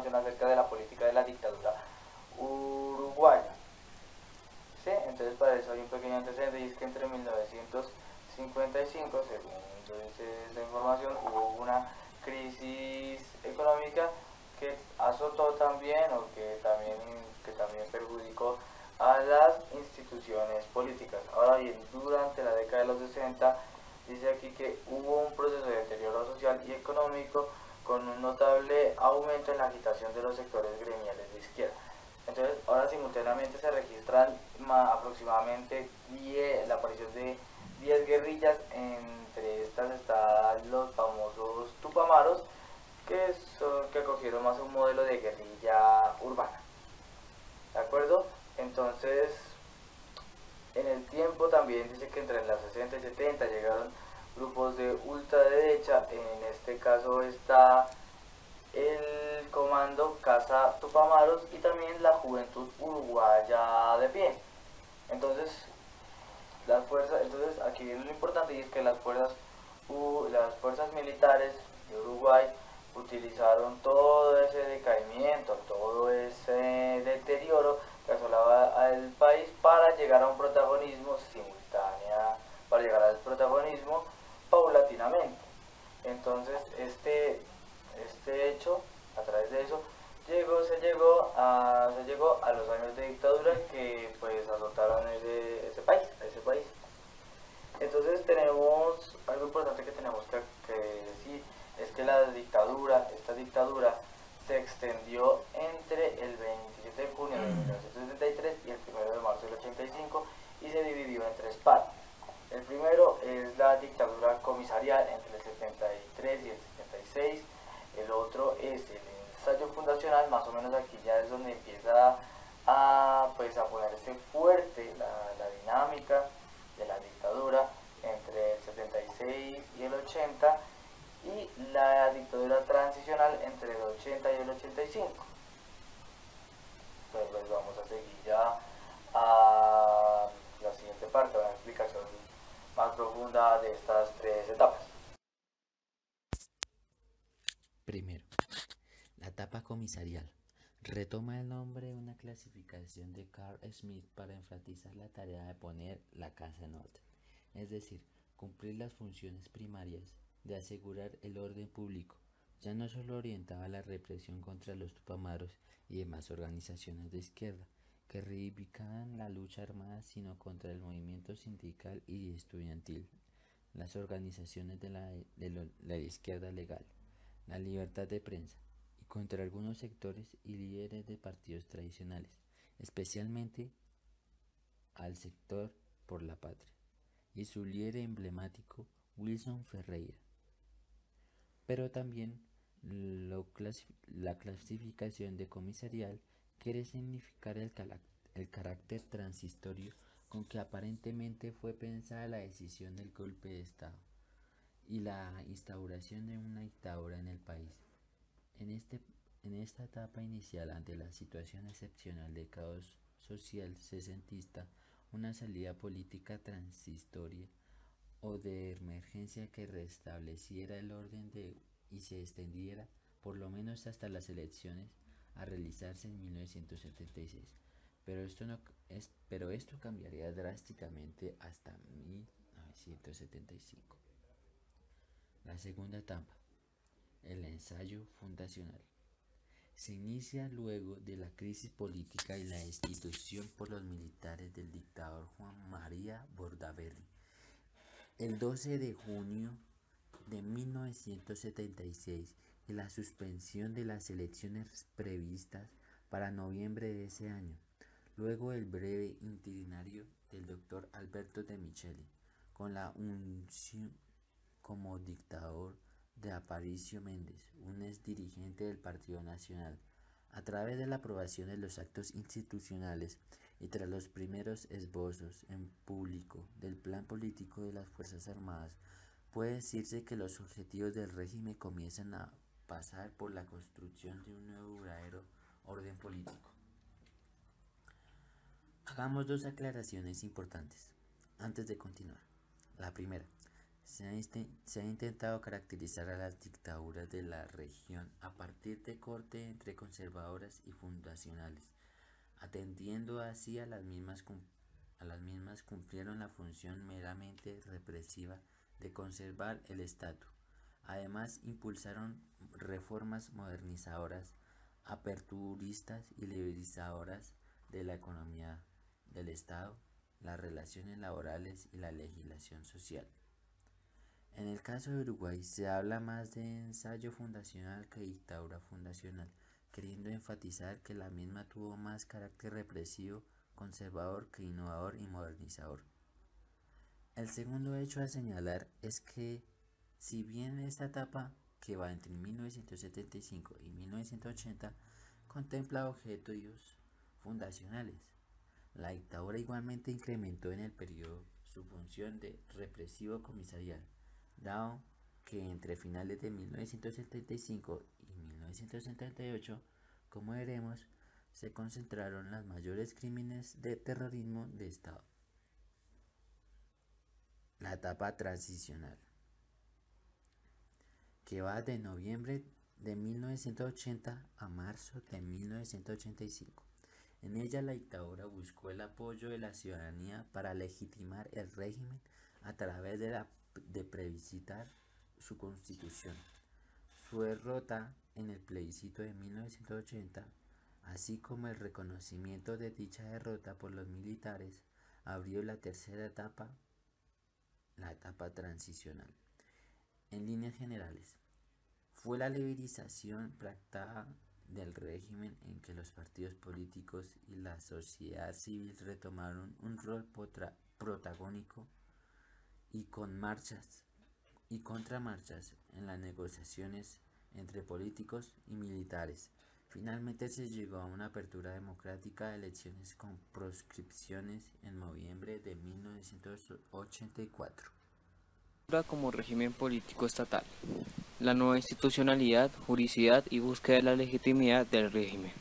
información acerca de la política de la dictadura uruguaya. ¿Sí? Entonces para eso hay un pequeño antecedente, y es que entre 1955, según dice esta información, hubo una crisis económica que azotó también, o que también perjudicó a las instituciones políticas. Ahora bien, durante la década de los 60, dice aquí que hubo un proceso de deterioro social y económico con un notable aumento en la agitación de los sectores gremiales de izquierda. Entonces, ahora simultáneamente se registran aproximadamente la aparición de 10 guerrillas. Entre estas están los famosos Tupamaros, que cogieron más un modelo de guerrilla urbana. ¿De acuerdo? Entonces, en el tiempo también dice que entre los 60 y 70 llegaron grupos de ultraderecha. En este caso está el comando Casa Tupamaros y también la Juventud Uruguaya de Pie. Entonces, entonces aquí viene lo importante, y es que las fuerzas militares de Uruguay utilizaron todo ese decaimiento, todo ese deterioro que asolaba al país para llegar a un protagonismo para llegar al protagonismo paulatinamente. Entonces, este hecho, a través de eso, se llegó a los años de dictadura que pues azotaron ese país. Entonces tenemos algo importante que tenemos que decir, es que esta dictadura se extendió entre el 27 de junio de 1973 y el 1 de marzo del 85, y se dividió en tres partes. El primero es la dictadura comisarial entre el 73 y el 76. El otro es el ensayo fundacional. Más o menos aquí ya es donde empieza a ponerse fuerte la dinámica de la dictadura entre el 76 y el 80, y la dictadura transicional entre el 80 y el 85. Entonces pues vamos a seguir ya a la siguiente parte, una explicación más profunda de estas tres etapas. Primero, la etapa comisarial. Retoma el nombre de una clasificación de Carl Smith para enfatizar la tarea de poner la casa en orden, es decir, cumplir las funciones primarias de asegurar el orden público, ya no solo orientaba a la represión contra los tupamaros y demás organizaciones de izquierda que reivindicaban la lucha armada, sino contra el movimiento sindical y estudiantil, las organizaciones de la izquierda legal, la libertad de prensa, y contra algunos sectores y líderes de partidos tradicionales, especialmente al sector Por la Patria y su líder emblemático Wilson Ferreira. Pero también la clasificación de comisarial quiere significar el carácter transitorio con que aparentemente fue pensada la decisión del golpe de Estado y la instauración de una dictadura en el país. En, este, en esta etapa inicial, ante la situación excepcional de caos social sesentista, una salida política transitoria o de emergencia que restableciera el orden y se extendiera por lo menos hasta las elecciones a realizarse en 1976. Pero esto cambiaría drásticamente hasta 1975. La segunda etapa, el ensayo fundacional. Se inicia luego de la crisis política y la destitución por los militares del dictador Juan María Bordaberry. El 12 de junio de 1976 y la suspensión de las elecciones previstas para noviembre de ese año, luego el breve interinario del doctor Alberto de Micheli, con la unción como dictador de Aparicio Méndez, un ex dirigente del Partido Nacional, a través de la aprobación de los actos institucionales y tras los primeros esbozos en público del plan político de las Fuerzas Armadas, puede decirse que los objetivos del régimen comienzan a pasar por la construcción de un nuevo verdadero orden político. Hagamos dos aclaraciones importantes antes de continuar. La primera, Se ha intentado caracterizar a las dictaduras de la región a partir de corte entre conservadoras y fundacionales, atendiendo así a las mismas cumplieron la función meramente represiva de conservar el estatus. Además, impulsaron reformas modernizadoras, aperturistas y liberalizadoras de la economía del Estado, las relaciones laborales y la legislación social. En el caso de Uruguay se habla más de ensayo fundacional que dictadura fundacional, queriendo enfatizar que la misma tuvo más carácter represivo, conservador que innovador y modernizador. El segundo hecho a señalar es que, si bien esta etapa, que va entre 1975 y 1980, contempla objetivos fundacionales, la dictadura igualmente incrementó en el periodo su función de represivo comisarial, dado que entre finales de 1975 y 1978, como veremos, se concentraron los mayores crímenes de terrorismo de Estado. La etapa transicional, que va de noviembre de 1980 a marzo de 1985. En ella la dictadura buscó el apoyo de la ciudadanía para legitimar el régimen a través de plebiscitar su constitución. Su derrota en el plebiscito de 1980, así como el reconocimiento de dicha derrota por los militares, abrió la tercera etapa, la etapa transicional. En líneas generales, fue la liberalización pactada del régimen en que los partidos políticos y la sociedad civil retomaron un rol protagónico y con marchas y contramarchas en las negociaciones entre políticos y militares. Finalmente se llegó a una apertura democrática de elecciones con proscripciones en noviembre de 1984. Como régimen político estatal, la nueva institucionalidad, juridicidad y búsqueda de la legitimidad del régimen.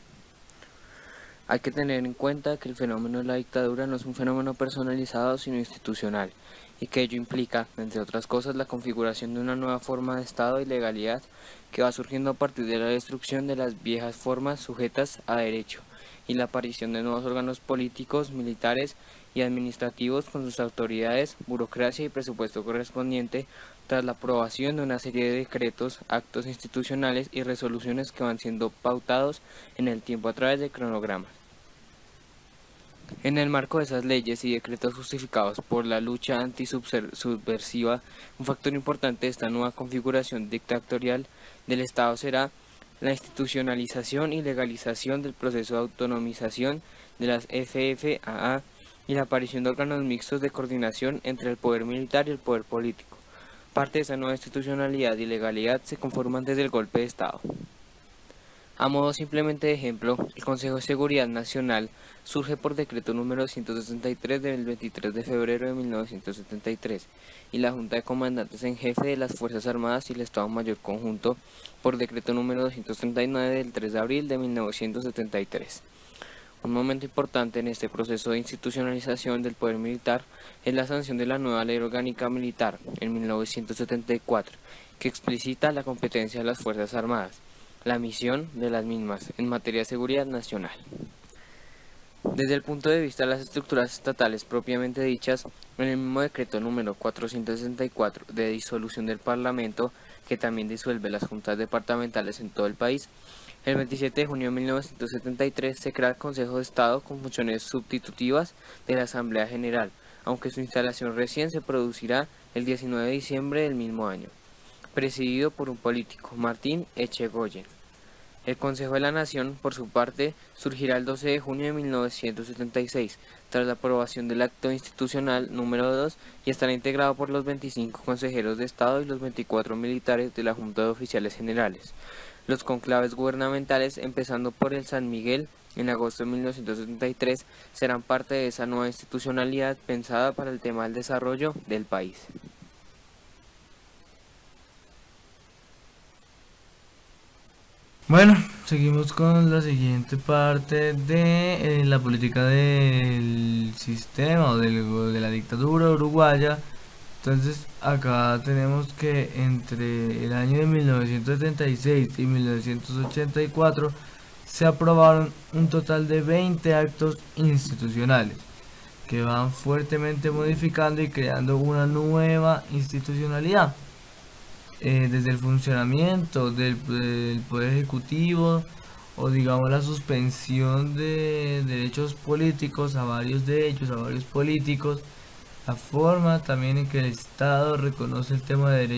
Hay que tener en cuenta que el fenómeno de la dictadura no es un fenómeno personalizado sino institucional, y que ello implica, entre otras cosas, la configuración de una nueva forma de Estado y legalidad que va surgiendo a partir de la destrucción de las viejas formas sujetas a derecho y la aparición de nuevos órganos políticos, militares y administrativos con sus autoridades, burocracia y presupuesto correspondiente tras la aprobación de una serie de decretos, actos institucionales y resoluciones que van siendo pautados en el tiempo a través de cronogramas. En el marco de esas leyes y decretos justificados por la lucha antisubversiva, un factor importante de esta nueva configuración dictatorial del Estado será la institucionalización y legalización del proceso de autonomización de las FFAA y la aparición de órganos mixtos de coordinación entre el poder militar y el poder político. Parte de esa nueva institucionalidad y legalidad se conforman desde el golpe de Estado. A modo simplemente de ejemplo, el Consejo de Seguridad Nacional surge por decreto número 163 del 23 de febrero de 1973 y la Junta de Comandantes en Jefe de las Fuerzas Armadas y el Estado Mayor Conjunto por decreto número 239 del 3 de abril de 1973. Un momento importante en este proceso de institucionalización del poder militar es la sanción de la nueva Ley Orgánica Militar en 1974, que explicita la competencia de las Fuerzas Armadas, la misión de las mismas en materia de seguridad nacional. Desde el punto de vista de las estructuras estatales propiamente dichas, en el mismo decreto número 464 de disolución del Parlamento, que también disuelve las juntas departamentales en todo el país, el 27 de junio de 1973 se crea el Consejo de Estado con funciones sustitutivas de la Asamblea General, aunque su instalación recién se producirá el 19 de diciembre del mismo año, presidido por un político, Martín Echegoyen. El Consejo de la Nación, por su parte, surgirá el 12 de junio de 1976, tras la aprobación del Acto Institucional número 2 y estará integrado por los 25 consejeros de Estado y los 24 militares de la Junta de Oficiales Generales. Los conclaves gubernamentales, empezando por el San Miguel, en agosto de 1973, serán parte de esa nueva institucionalidad pensada para el tema del desarrollo del país. Bueno, seguimos con la siguiente parte de la política del sistema o de la dictadura uruguaya Entonces acá tenemos que entre el año de 1976 y 1984 se aprobaron un total de 20 actos institucionales que van fuertemente modificando y creando una nueva institucionalidad. Desde el funcionamiento del Poder Ejecutivo, o digamos la suspensión de derechos políticos a varios de ellos, a varios políticos, la forma también en que el Estado reconoce el tema de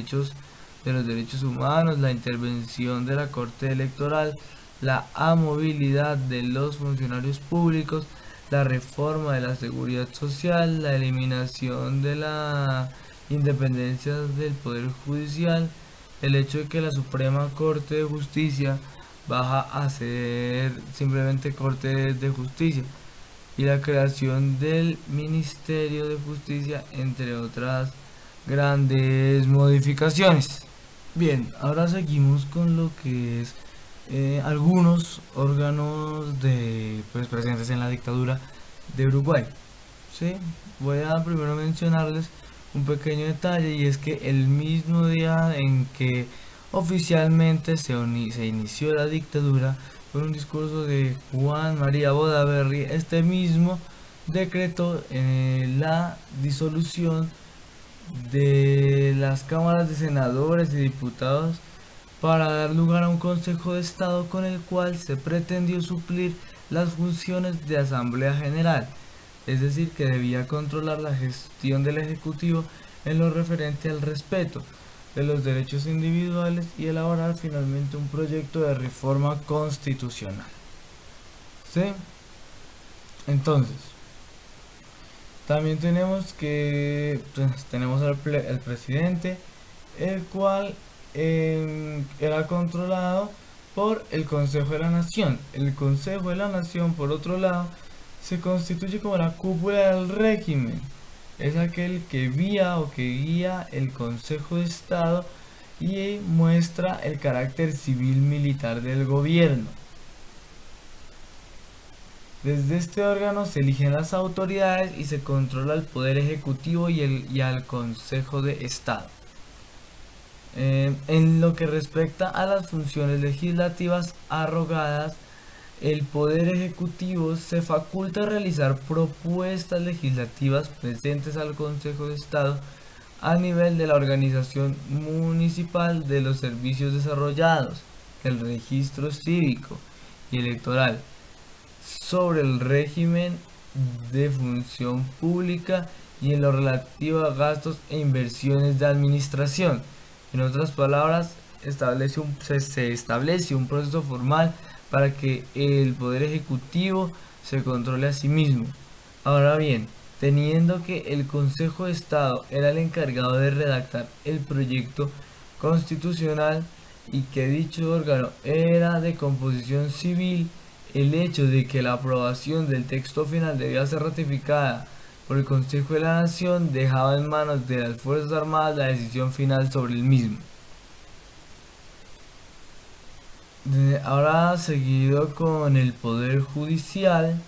los derechos humanos, la intervención de la Corte Electoral, la amovilidad de los funcionarios públicos, la reforma de la seguridad social, la eliminación de la independencia del Poder Judicial, el hecho de que la Suprema Corte de Justicia baja a ser simplemente Corte de Justicia, y la creación del Ministerio de Justicia, entre otras grandes modificaciones. Bien, ahora seguimos con lo que es algunos órganos presentes en la dictadura de Uruguay. ¿Sí? Voy a primero mencionarles un pequeño detalle, y es que el mismo día en que oficialmente se inició la dictadura, con un discurso de Juan María Bodaberry, este mismo decretó la disolución de las cámaras de senadores y diputados para dar lugar a un Consejo de Estado con el cual se pretendió suplir las funciones de Asamblea General, es decir, que debía controlar la gestión del Ejecutivo en lo referente al respeto de los derechos individuales y elaborar finalmente un proyecto de reforma constitucional. ¿Sí? Entonces, también tenemos que tenemos al presidente, el cual era controlado por el Consejo de la Nación. El Consejo de la Nación, por otro lado, se constituye como la cúpula del régimen. Es aquel que guía el Consejo de Estado y muestra el carácter civil militar del gobierno. Desde este órgano se eligen las autoridades y se controla el Poder Ejecutivo y al Consejo de Estado. En lo que respecta a las funciones legislativas arrogadas, el Poder Ejecutivo se faculta a realizar propuestas legislativas presentes al Consejo de Estado a nivel de la organización municipal, de los servicios desarrollados, el registro cívico y electoral, sobre el régimen de función pública y en lo relativo a gastos e inversiones de administración. En otras palabras, se establece un proceso formal para que el Poder Ejecutivo se controle a sí mismo. Ahora bien, teniendo que el Consejo de Estado era el encargado de redactar el proyecto constitucional y que dicho órgano era de composición civil, el hecho de que la aprobación del texto final debía ser ratificada por el Consejo de la Nación dejaba en manos de las Fuerzas Armadas la decisión final sobre el mismo. Ahora, seguido con el Poder Judicial,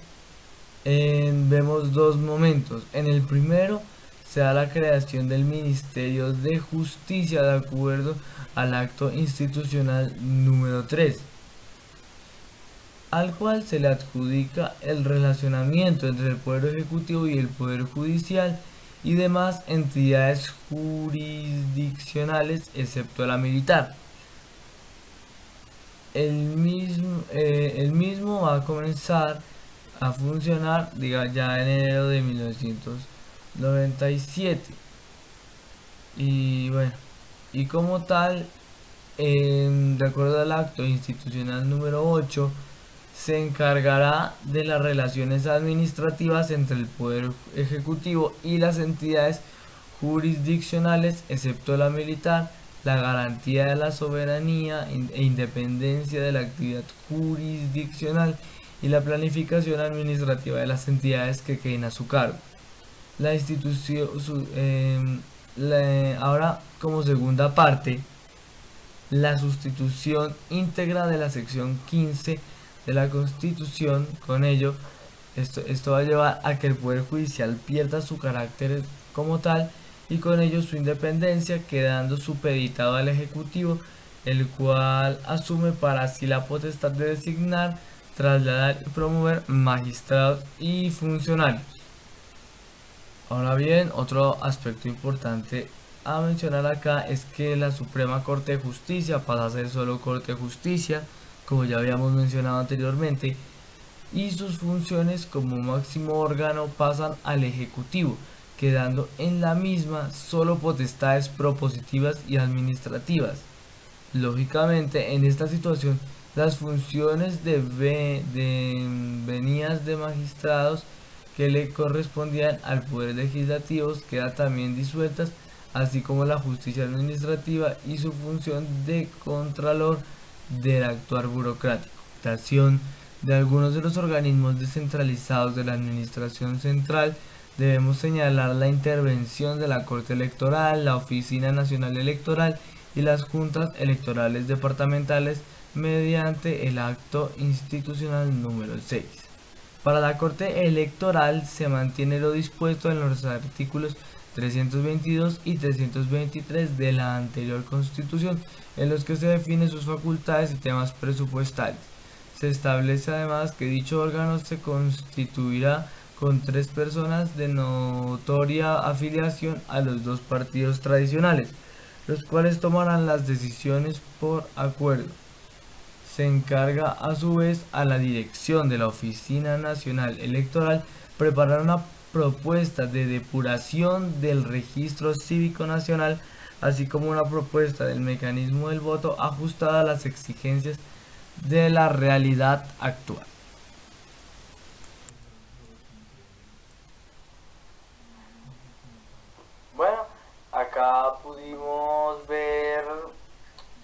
vemos dos momentos. En el primero se da la creación del Ministerio de Justicia de acuerdo al acto institucional número 3, al cual se le adjudica el relacionamiento entre el Poder Ejecutivo y el Poder Judicial y demás entidades jurisdiccionales excepto la militar. El mismo va a comenzar a funcionar ya en enero de 1997, y bueno, y como tal, de acuerdo al acto institucional número 8, se encargará de las relaciones administrativas entre el Poder Ejecutivo y las entidades jurisdiccionales excepto la militar, la garantía de la soberanía e independencia de la actividad jurisdiccional y la planificación administrativa de las entidades que queden a su cargo. La institución, ahora, como segunda parte, la sustitución íntegra de la sección 15 de la Constitución. Con ello, esto va a llevar a que el Poder Judicial pierda su carácter como tal y con ello su independencia, quedando supeditado al Ejecutivo, el cual asume para sí la potestad de designar, trasladar y promover magistrados y funcionarios. Ahora bien, otro aspecto importante a mencionar acá es que la Suprema Corte de Justicia pasa a ser solo Corte de Justicia, como ya habíamos mencionado anteriormente, y sus funciones como máximo órgano pasan al Ejecutivo, quedando en la misma solo potestades propositivas y administrativas. Lógicamente, en esta situación, las funciones de venidas de magistrados que le correspondían al Poder Legislativo quedan también disueltas, así como la justicia administrativa y su función de contralor del actuar burocrático. De algunos de los organismos descentralizados de la Administración Central, debemos señalar la intervención de la Corte Electoral, la Oficina Nacional Electoral y las juntas electorales departamentales mediante el acto institucional número 6. Para la Corte Electoral se mantiene lo dispuesto en los artículos 322 y 323 de la anterior Constitución, en los que se definen sus facultades y temas presupuestales. Se establece además que dicho órgano se constituirá con 3 personas de notoria afiliación a los 2 partidos tradicionales, los cuales tomarán las decisiones por acuerdo. Se encarga a su vez a la dirección de la Oficina Nacional Electoral preparar una propuesta de depuración del registro cívico nacional, así como una propuesta del mecanismo del voto ajustada a las exigencias de la realidad actual. Bueno, acá pudimos ver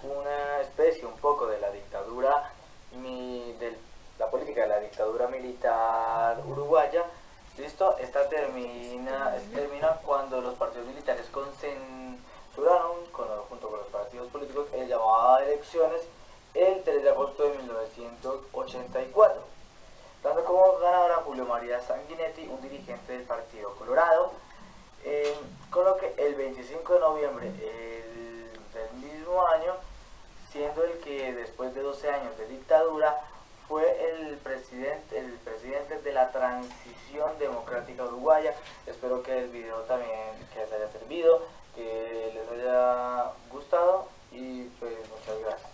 una especie un poco de la dictadura, de la política de la dictadura militar uruguaya. Listo, esta termina cuando los partidos militares censuraron, junto con los partidos políticos, el llamado a elecciones el 3 de agosto de 1984, dando como ganador a Julio María Sanguinetti, un dirigente del Partido Colorado, con lo que el 25 de noviembre del mismo año, siendo el que después de 12 años de dictadura fue el presidente de la transición democrática uruguaya. Espero que el video también que les haya servido, que les haya gustado y pues muchas gracias.